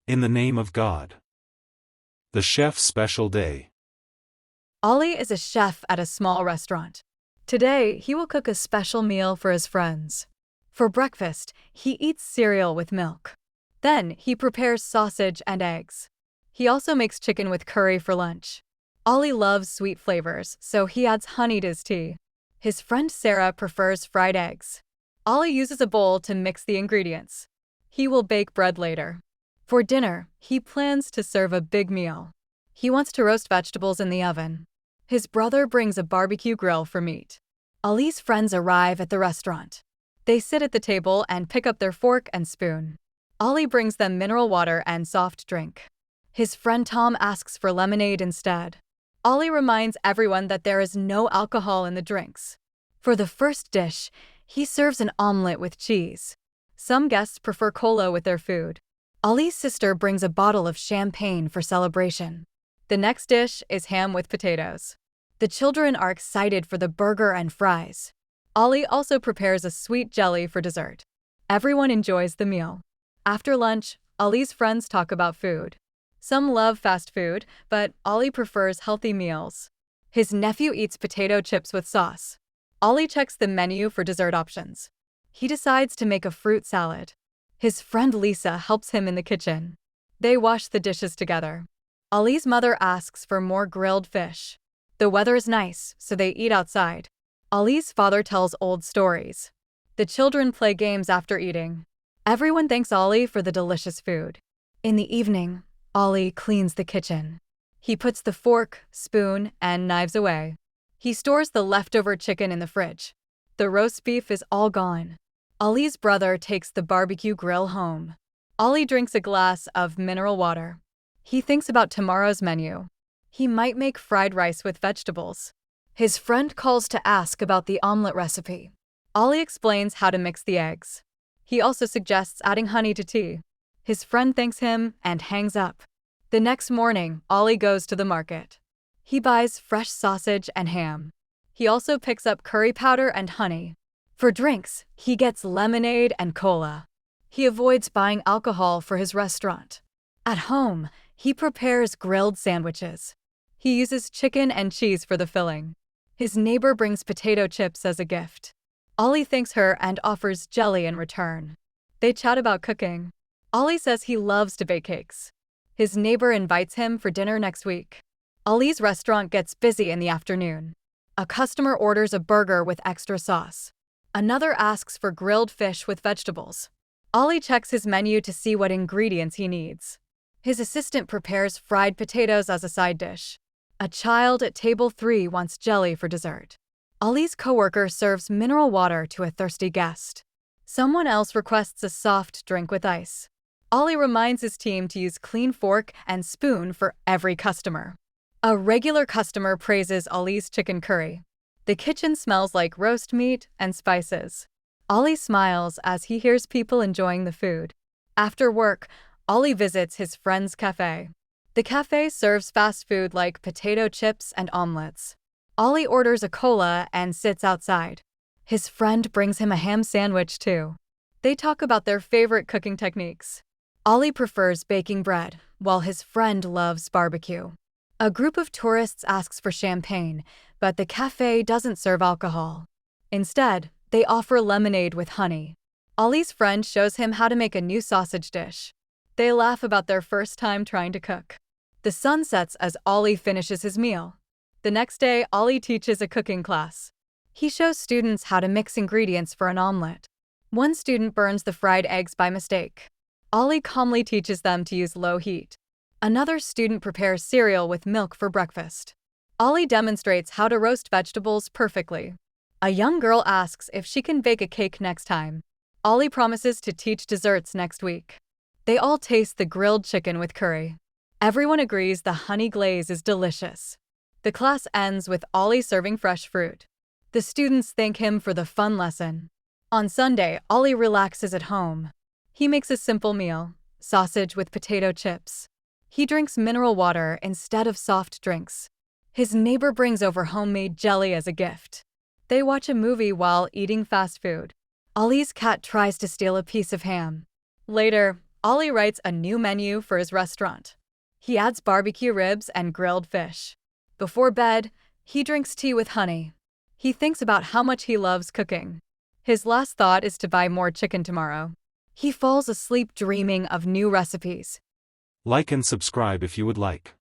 In the name of God. The chef's special day. Ollie is a chef at a small restaurant. Today, he will cook a special meal for his friends. For breakfast, he eats cereal with milk. Then, he prepares sausage and eggs. He also makes chicken with curry for lunch. Ollie loves sweet flavors, so he adds honey to his tea. His friend Sarah prefers fried eggs. Ollie uses a bowl to mix the ingredients. He will bake bread later. For dinner, he plans to serve a big meal. He wants to roast vegetables in the oven. His brother brings a barbecue grill for meat. Ollie's friends arrive at the restaurant. They sit at the table and pick up their fork and spoon. Ollie brings them mineral water and soft drink. His friend Tom asks for lemonade instead. Ollie reminds everyone that there is no alcohol in the drinks. For the first dish, he serves an omelet with cheese. Some guests prefer cola with their food. Ollie's sister brings a bottle of champagne for celebration. The next dish is ham with potatoes. The children are excited for the burger and fries. Ollie also prepares a sweet jelly for dessert. Everyone enjoys the meal. After lunch, Ollie's friends talk about food. Some love fast food, but Ollie prefers healthy meals. His nephew eats potato chips with sauce. Ollie checks the menu for dessert options. He decides to make a fruit salad. His friend Lisa helps him in the kitchen. They wash the dishes together. Ollie's mother asks for more grilled fish. The weather is nice, so they eat outside. Ollie's father tells old stories. The children play games after eating. Everyone thanks Ollie for the delicious food. In the evening, Ollie cleans the kitchen. He puts the fork, spoon, and knives away. He stores the leftover chicken in the fridge. The roast beef is all gone. Ollie's brother takes the barbecue grill home. Ollie drinks a glass of mineral water. He thinks about tomorrow's menu. He might make fried rice with vegetables. His friend calls to ask about the omelet recipe. Ollie explains how to mix the eggs. He also suggests adding honey to tea. His friend thanks him and hangs up. The next morning, Ollie goes to the market. He buys fresh sausage and ham. He also picks up curry powder and honey. For drinks, he gets lemonade and cola. He avoids buying alcohol for his restaurant. At home, he prepares grilled sandwiches. He uses chicken and cheese for the filling. His neighbor brings potato chips as a gift. Ollie thanks her and offers jelly in return. They chat about cooking. Ollie says he loves to bake cakes. His neighbor invites him for dinner next week. Ollie's restaurant gets busy in the afternoon. A customer orders a burger with extra sauce. Another asks for grilled fish with vegetables. Ollie checks his menu to see what ingredients he needs. His assistant prepares fried potatoes as a side dish. A child at table 3 wants jelly for dessert. Ollie's coworker serves mineral water to a thirsty guest. Someone else requests a soft drink with ice. Ollie reminds his team to use clean fork and spoon for every customer. A regular customer praises Ollie's chicken curry. The kitchen smells like roast meat and spices. Ollie smiles as he hears people enjoying the food. After work, Ollie visits his friend's cafe. The cafe serves fast food like potato chips and omelets. Ollie orders a cola and sits outside. His friend brings him a ham sandwich too. They talk about their favorite cooking techniques. Ollie prefers baking bread, while his friend loves barbecue. A group of tourists asks for champagne, but the cafe doesn't serve alcohol. Instead, they offer lemonade with honey. Ollie's friend shows him how to make a new sausage dish. They laugh about their first time trying to cook. The sun sets as Ollie finishes his meal. The next day, Ollie teaches a cooking class. He shows students how to mix ingredients for an omelet. One student burns the fried eggs by mistake. Ollie calmly teaches them to use low heat. Another student prepares cereal with milk for breakfast. Ollie demonstrates how to roast vegetables perfectly. A young girl asks if she can bake a cake next time. Ollie promises to teach desserts next week. They all taste the grilled chicken with curry. Everyone agrees the honey glaze is delicious. The class ends with Ollie serving fresh fruit. The students thank him for the fun lesson. On Sunday, Ollie relaxes at home. He makes a simple meal, sausage with potato chips. He drinks mineral water instead of soft drinks. His neighbor brings over homemade jelly as a gift. They watch a movie while eating fast food. Ollie's cat tries to steal a piece of ham. Later, Ollie writes a new menu for his restaurant. He adds barbecue ribs and grilled fish. Before bed, he drinks tea with honey. He thinks about how much he loves cooking. His last thought is to buy more chicken tomorrow. He falls asleep dreaming of new recipes. Like and subscribe if you would like.